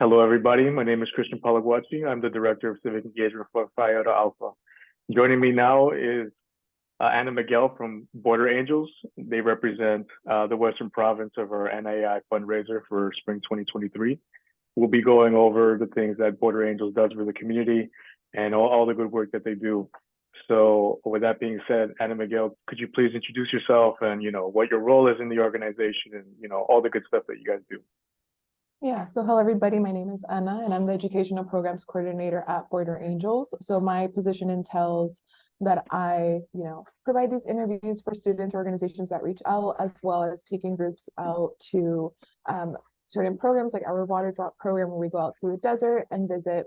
Hello, everybody. My name is Christian Palaguachi. I'm the Director of Civic Engagement for Phi Iota Alpha. Joining me now is Anna Miguel from Border Angels. They represent the Western province of our NII fundraiser for spring 2023. We'll be going over the things that Border Angels does for the community and all the good work that they do. So with that being said, Anna Miguel, could you please introduce yourself and, what your role is in the organization and, all the good stuff that you guys do? Yeah, so hello everybody, my name is Anna and I'm the Educational Programs Coordinator at Border Angels. So my position entails that I, provide these interviews for students, organizations that reach out, as well as taking groups out to certain programs like our water drop program where we go out to the desert and visit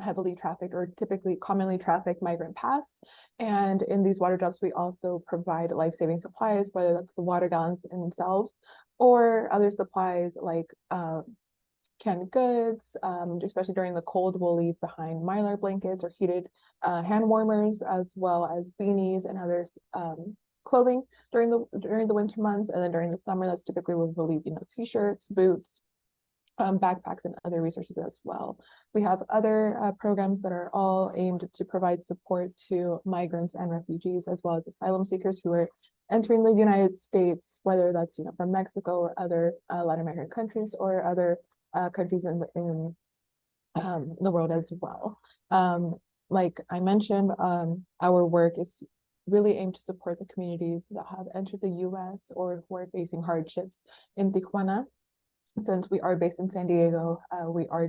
heavily trafficked or typically commonly trafficked migrant paths. And in these water drops, we also provide life-saving supplies, whether that's the water gallons in themselves or other supplies like canned goods, especially during the cold, we'll leave behind mylar blankets or heated hand warmers, as well as beanies and other clothing during the winter months. And then during the summer, that's typically where we'll leave, t-shirts, boots, backpacks and other resources as well. We have other programs that are all aimed to provide support to migrants and refugees, as well as asylum seekers who are entering the United States, whether that's from Mexico or other Latin American countries or other countries in the world as well. Like I mentioned, our work is really aimed to support the communities that have entered the U.S. or who are facing hardships in Tijuana. Since we are based in San Diego, we are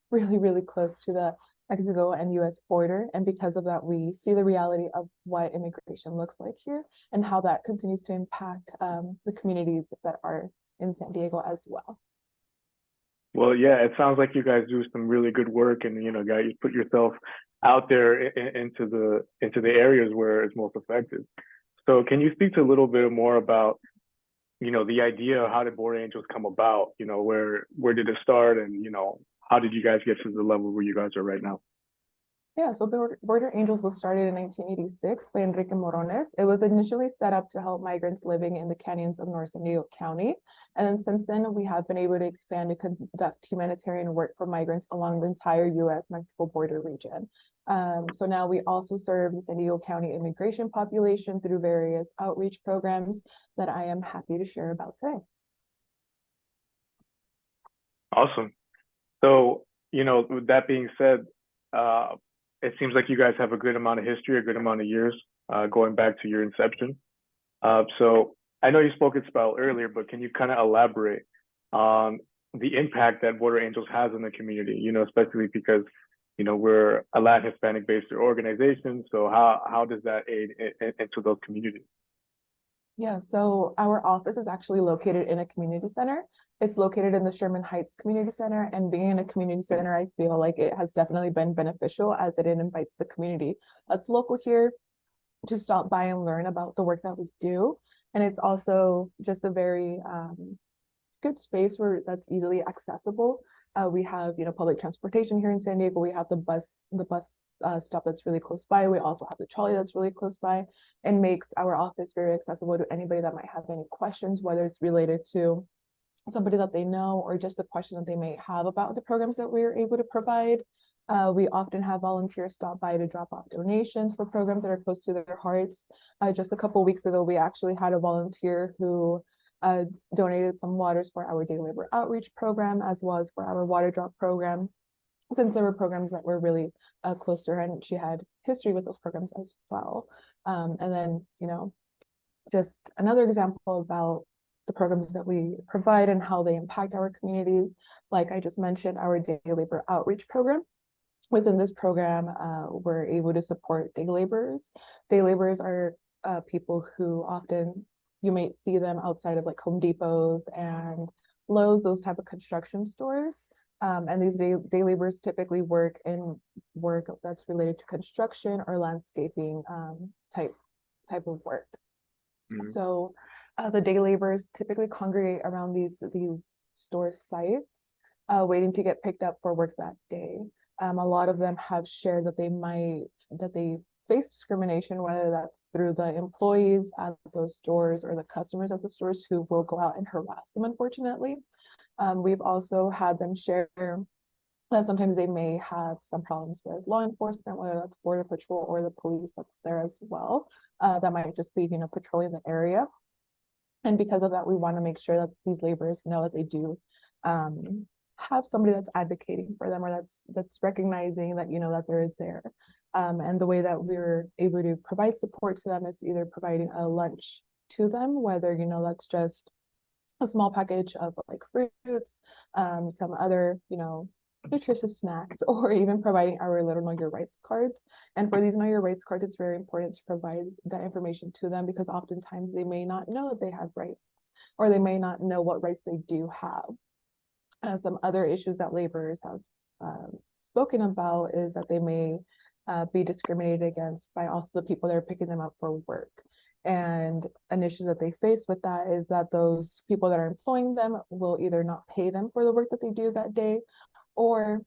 really, really close to the Mexico and US border. And because of that, we see the reality of what immigration looks like here and how that continues to impact the communities that are in San Diego as well. Well, yeah, it sounds like you guys do some really good work and, guys, you put yourself out there into the areas where it's most affected. So can you speak to a little bit more about the idea of how did Border Angels come about? Where did it start, and how did you guys get to the level where you guys are right now? Yeah, so Border Angels was started in 1986 by Enrique Morones. It was initially set up to help migrants living in the canyons of North San Diego County. And then since then, we have been able to expand and conduct humanitarian work for migrants along the entire US-Mexico border region. So now we also serve the San Diego County immigration population through various outreach programs that I am happy to share about today. Awesome. So, with that being said, it seems like you guys have a good amount of history, a good amount of years going back to your inception. So I know you spoke about earlier, but can you kind of elaborate on the impact that Border Angels has in the community, especially because, we're a Latin Hispanic based organization. So how does that aid into those communities? Yeah, so our office is actually located in a community center. It's located in the Sherman Heights Community Center, and being in a community center, I feel like it has definitely been beneficial as it invites the community that's local here to stop by and learn about the work that we do. And it's also just a very good space where that's easily accessible. We have, public transportation here in San Diego. We have the bus stop that's really close by. We also have the trolley that's really close by, and makes our office very accessible to anybody that might have any questions, whether it's related to somebody that they know or just the questions that they may have about the programs that we're able to provide. We often have volunteers stop by to drop off donations for programs that are close to their hearts. Just a couple of weeks ago, we actually had a volunteer who donated some waters for our day labor outreach program, as well as for our water drop program, since there were programs that were really close to her and she had history with those programs as well. And then, just another example about the programs that we provide and how they impact our communities. Like I just mentioned, our day labor outreach program. Within this program, we're able to support day laborers. Day laborers are people who often you might see them outside of like Home Depots and Lowe's, those type of construction stores. And these day laborers typically work that's related to construction or landscaping type of work. Mm-hmm. So the day laborers typically congregate around these store sites, waiting to get picked up for work that day. A lot of them have shared that they face discrimination, whether that's through the employees at those stores or the customers at the stores who will go out and harass them, unfortunately. We've also had them share that sometimes they may have some problems with law enforcement, whether that's Border Patrol or the police that's there as well. That might just be, patrolling the area. And because of that, we want to make sure that these laborers know that they do have somebody that's advocating for them, or that's recognizing that, that they're there. And the way that we're able to provide support to them is either providing a lunch to them, whether, that's just a small package of like fruits, some other, nutritious snacks, or even providing our little Know Your Rights cards. And for these Know Your Rights cards, it's very important to provide that information to them, because oftentimes they may not know that they have rights, or they may not know what rights they do have. Some other issues that laborers have spoken about is that they may be discriminated against by also the people that are picking them up for work. And an issue that they face with that is that those people that are employing them will either not pay them for the work that they do that day, or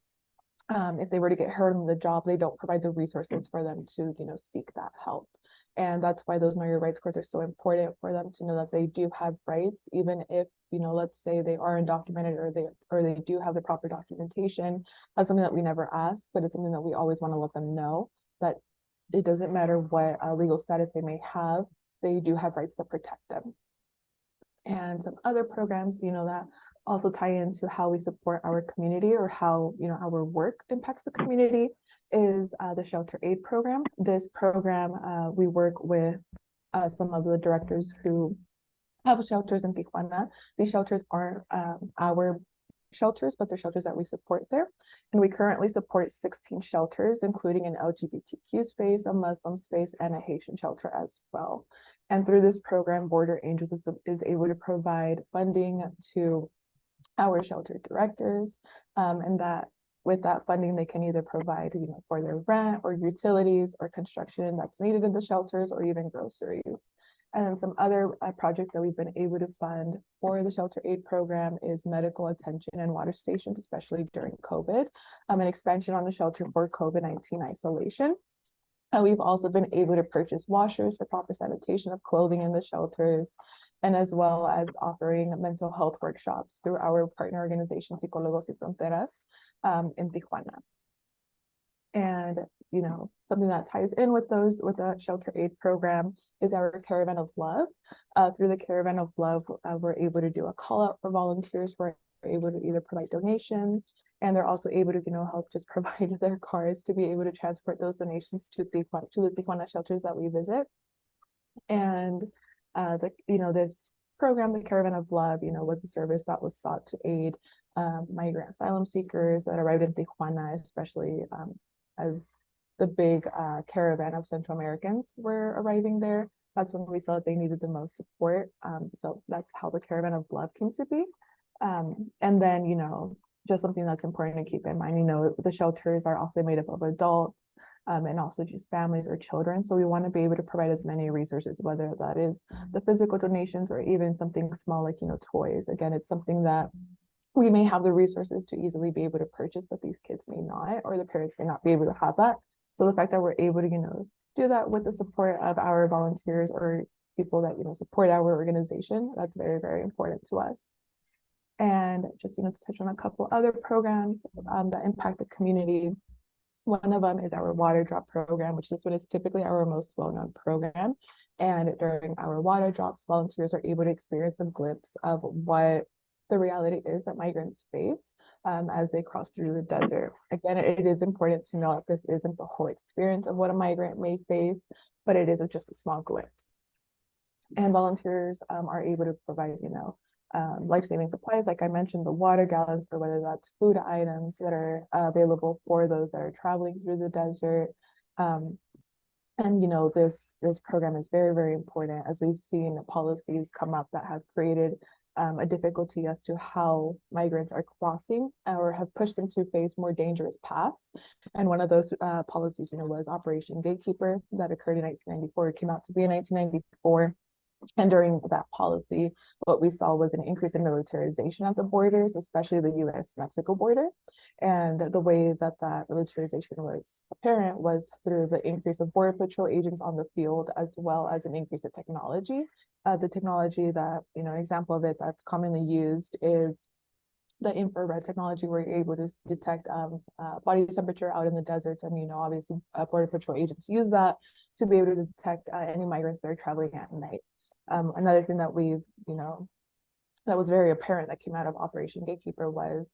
if they were to get hurt on the job, they don't provide the resources for them to, seek that help. And that's why those Know Your Rights cards are so important, for them to know that they do have rights, even if, let's say they are undocumented, or they do have the proper documentation. That's something that we never ask, but it's something that we always want to let them know, that it doesn't matter what legal status they may have, they do have rights that protect them. And some other programs, that also tie into how we support our community, or how, our work impacts the community, is the Shelter Aid program. This program, we work with some of the directors who have shelters in Tijuana. These shelters aren't our shelters, but they're shelters that we support there. And we currently support 16 shelters, including an LGBTQ space, a Muslim space, and a Haitian shelter as well. And through this program, Border Angels is able to provide funding to our shelter directors, and that with that funding, they can either provide, for their rent or utilities or construction that's needed in the shelters, or even groceries. And then some other projects that we've been able to fund for the Shelter Aid program is medical attention and water stations, especially during COVID, an expansion on the shelter for COVID-19 isolation. We've also been able to purchase washers for proper sanitation of clothing in the shelters, and as well as offering mental health workshops through our partner organization, Psicólogos Sin Fronteras, in Tijuana. And, something that ties in with the Shelter Aid program is our Caravan of Love. Through the Caravan of Love, we're able to do a call out for volunteers. We're able to either provide donations, and they're also able to, help just provide their cars to be able to transport those donations to the Tijuana shelters that we visit. And this program, the Caravan of Love, was a service that was sought to aid migrant asylum seekers that arrived in Tijuana, especially as the big caravan of Central Americans were arriving there. That's when we saw that they needed the most support. So that's how the Caravan of Love came to be. And then, just something that's important to keep in mind, the shelters are also made up of adults, and also just families or children. So we want to be able to provide as many resources, whether that is the physical donations or even something small like, toys. Again, it's something that we may have the resources to easily be able to purchase, but these kids may not, or the parents may not be able to have that. So the fact that we're able to, do that with the support of our volunteers or people that, support our organization, that's very, very important to us. And just, to touch on a couple other programs that impact the community. One of them is our water drop program, which this one is typically our most well-known program. And during our water drops, volunteers are able to experience a glimpse of what the reality is that migrants face as they cross through the desert. Again, it is important to know that this isn't the whole experience of what a migrant may face, but it is just a small glimpse. And volunteers are able to provide, life-saving supplies, like I mentioned, the water gallons, for whether that's food items that are available for those that are traveling through the desert. And this program is very, very important, as we've seen policies come up that have created a difficulty as to how migrants are crossing or have pushed them to face more dangerous paths. And one of those policies, was Operation Gatekeeper, that occurred in 1994. It came out to be in 1994. And during that policy, what we saw was an increase in militarization at the borders, especially the US-Mexico border. And the way that that militarization was apparent was through the increase of Border Patrol agents on the field, as well as an increase in technology. The technology that, an example of it that's commonly used is the infrared technology, where you're able to detect body temperature out in the deserts. And, obviously, Border Patrol agents use that to be able to detect any migrants that are traveling at night. Another thing that that was very apparent that came out of Operation Gatekeeper was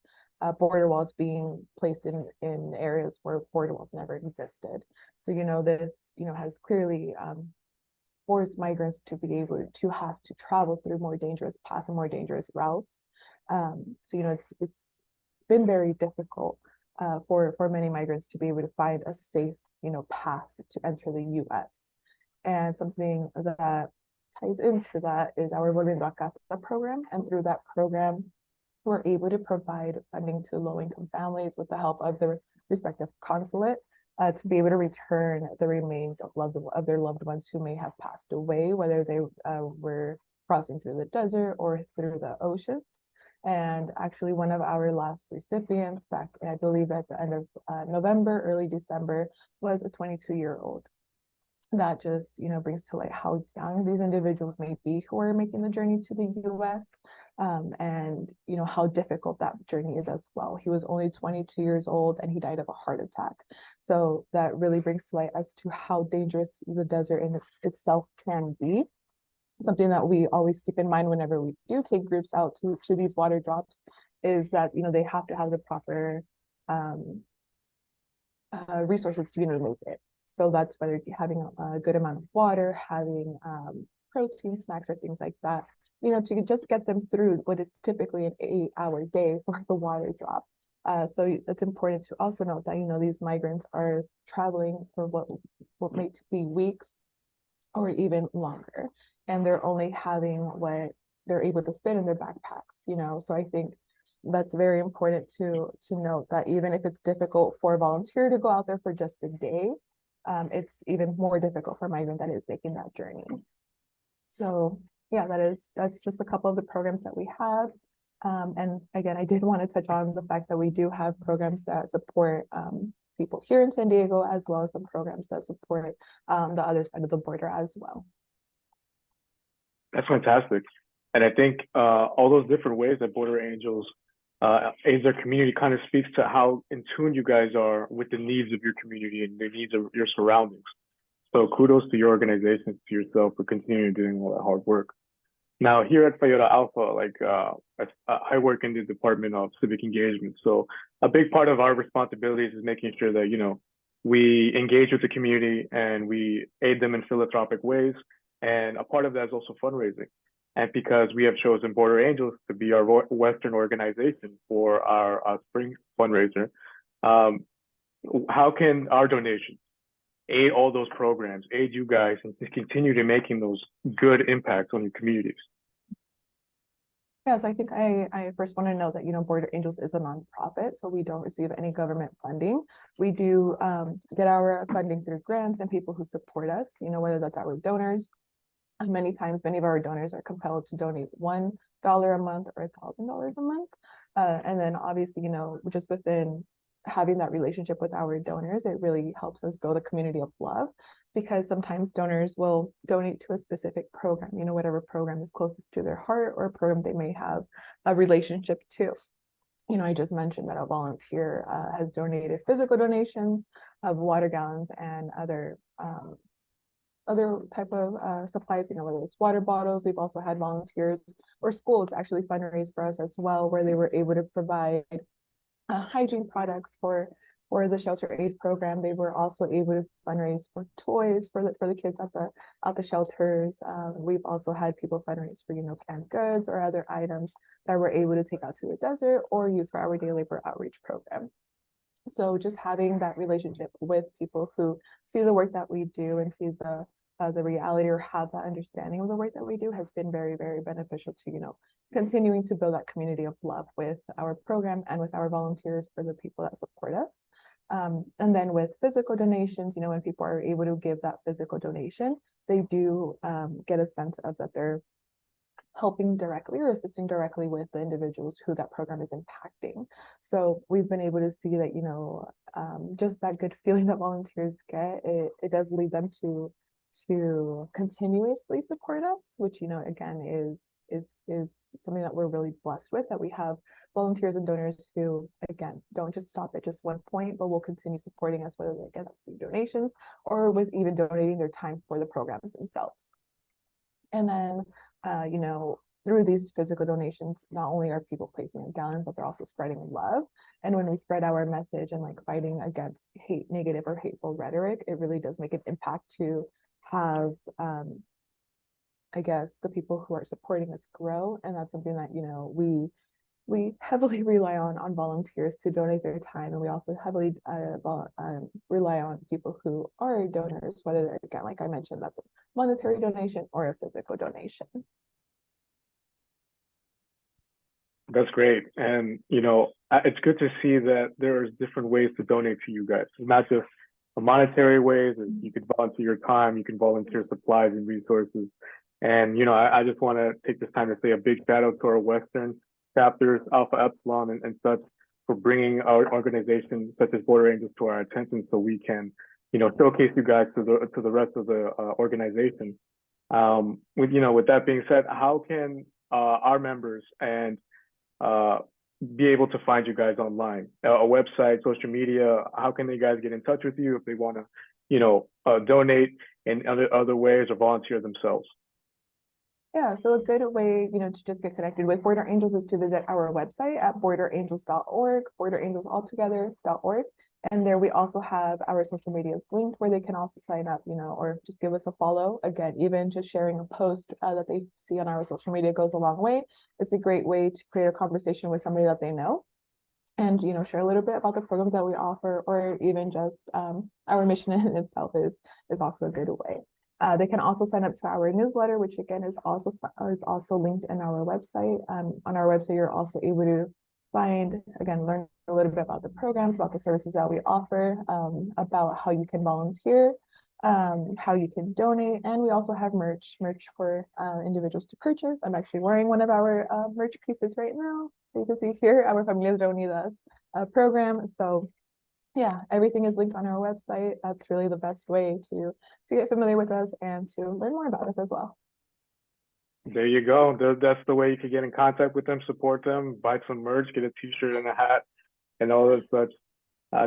border walls being placed in areas where border walls never existed. So, this, has clearly forced migrants to be able to have to travel through more dangerous paths and more dangerous routes. So, it's been very difficult for many migrants to be able to find a safe, path to enter the US. And something that ties into that is our Volviendo a Casa program. And through that program, we're able to provide funding to low-income families with the help of the respective consulate to be able to return the remains of their loved ones who may have passed away, whether they were crossing through the desert or through the oceans. And actually, one of our last recipients back, I believe at the end of November, early December, was a 22-year-old. That just, brings to light how young these individuals may be who are making the journey to the US, and, how difficult that journey is as well. He was only 22 years old and he died of a heart attack. So that really brings to light as to how dangerous the desert in itself can be. Something that we always keep in mind whenever we do take groups out to these water drops is that, they have to have the proper resources to make it. So that's whether having a good amount of water, having protein snacks or things like that, to just get them through what is typically an 8-hour day for the water drop. So it's important to also note that, these migrants are traveling for what may be weeks or even longer, and they're only having what they're able to fit in their backpacks, So I think that's very important to note that even if it's difficult for a volunteer to go out there for just a day, it's even more difficult for a migrant that is making that journey. So yeah, that's just a couple of the programs that we have. And again, I did want to touch on the fact that we do have programs that support people here in San Diego, as well as some programs that support the other side of the border as well. That's fantastic. And I think all those different ways that Border Angels aids their community kind of speaks to how in tune you guys are with the needs of your community and the needs of your surroundings. So kudos to your organization, to yourself, for continuing doing all that hard work. Now, here at Phi Iota Alpha, I work in the Department of Civic Engagement. So a big part of our responsibilities is making sure that, we engage with the community and we aid them in philanthropic ways. And a part of that is also fundraising. And because we have chosen Border Angels to be our Western organization for our spring fundraiser, how can our donations aid all those programs, aid you guys, and to continue to making those good impacts on your communities? Yes, I think I first want to note that, Border Angels is a nonprofit, so we don't receive any government funding. We do get our funding through grants and people who support us, whether that's our donors. Many times, many of our donors are compelled to donate $1 a month or $1,000 a month. And then obviously, just within having that relationship with our donors, it really helps us build a community of love, because sometimes donors will donate to a specific program, whatever program is closest to their heart or a program they may have a relationship to. I just mentioned that a volunteer has donated physical donations of water gallons and other type of supplies, whether it's water bottles. We've also had volunteers or schools actually fundraise for us as well, where they were able to provide hygiene products for the shelter aid program. They were also able to fundraise for toys for the kids at the shelters. We've also had people fundraise for canned goods or other items that we're able to take out to the desert or use for our day labor outreach program. So just having that relationship with people who see the work that we do and see the reality or have that understanding of the work that we do has been very, very beneficial to, continuing to build that community of love with our program and with our volunteers for the people that support us. And then with physical donations, you know, when people are able to give that physical donation, they do get a sense of that they're helping directly or assisting directly with the individuals who that program is impacting. So we've been able to see that, you know, just that good feeling that volunteers get, it does lead them to continuously support us, which, you know, again, is something that we're really blessed with, that we have volunteers and donors who, again, don't just stop at just one point, but will continue supporting us, whether again that's through donations or with even donating their time for the programs themselves. And then, you know, through these physical donations, not only are people placing a gallon, but they're also spreading love. And when we spread our message and like fighting against hate, negative or hateful rhetoric, it really does make an impact to have, I guess, the people who are supporting us grow. And that's something that, you know, we heavily rely on volunteers to donate their time, and we also heavily rely on people who are donors, whether they're, again, like I mentioned, that's a monetary donation or a physical donation. That's great. And, you know, it's good to see that there's different ways to donate to you guys. It's not just the monetary ways. You can volunteer your time, you can volunteer supplies and resources. And, you know, I just want to take this time to say a big shout out to our Western chapters, Alpha Epsilon and such, for bringing our organizations such as Border Angels to our attention so we can, you know, showcase you guys to the rest of the organization. With that being said, how can our members and be able to find you guys online? A website, social media, how can they guys get in touch with you if they want to, you know, donate in other ways or volunteer themselves? Yeah, so a good way, you know, to just get connected with Border Angels is to visit our website at borderangels.org, borderangelsaltogether.org. And there we also have our social medias linked where they can also sign up, you know, or just give us a follow. Again, even just sharing a post that they see on our social media goes a long way. It's a great way to create a conversation with somebody that they know and, you know, share a little bit about the programs that we offer, or even just our mission in itself is also a good way. They can also sign up to our newsletter, which again is also linked in our website. On our website, you're also able to learn a little bit about the programs, about the services that we offer, about how you can volunteer, how you can donate, and we also have merch for individuals to purchase. I'm actually wearing one of our merch pieces right now. You can see here our Familias Reunidas program. So yeah, everything is linked on our website. That's really the best way to get familiar with us and to learn more about us as well. There you go. That's the way you can get in contact with them, support them, buy some merch, get a t-shirt and a hat and all that such.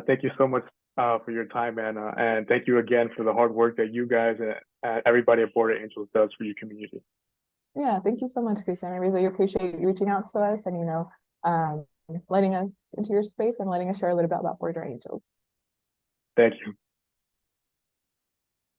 Thank you so much for your time, Anna. And thank you again for the hard work that you guys and everybody at Border Angels does for your community. Yeah, thank you so much, Christian. I really appreciate you reaching out to us and, you know, letting us into your space and letting us share a little bit about Border Angels. Thank you.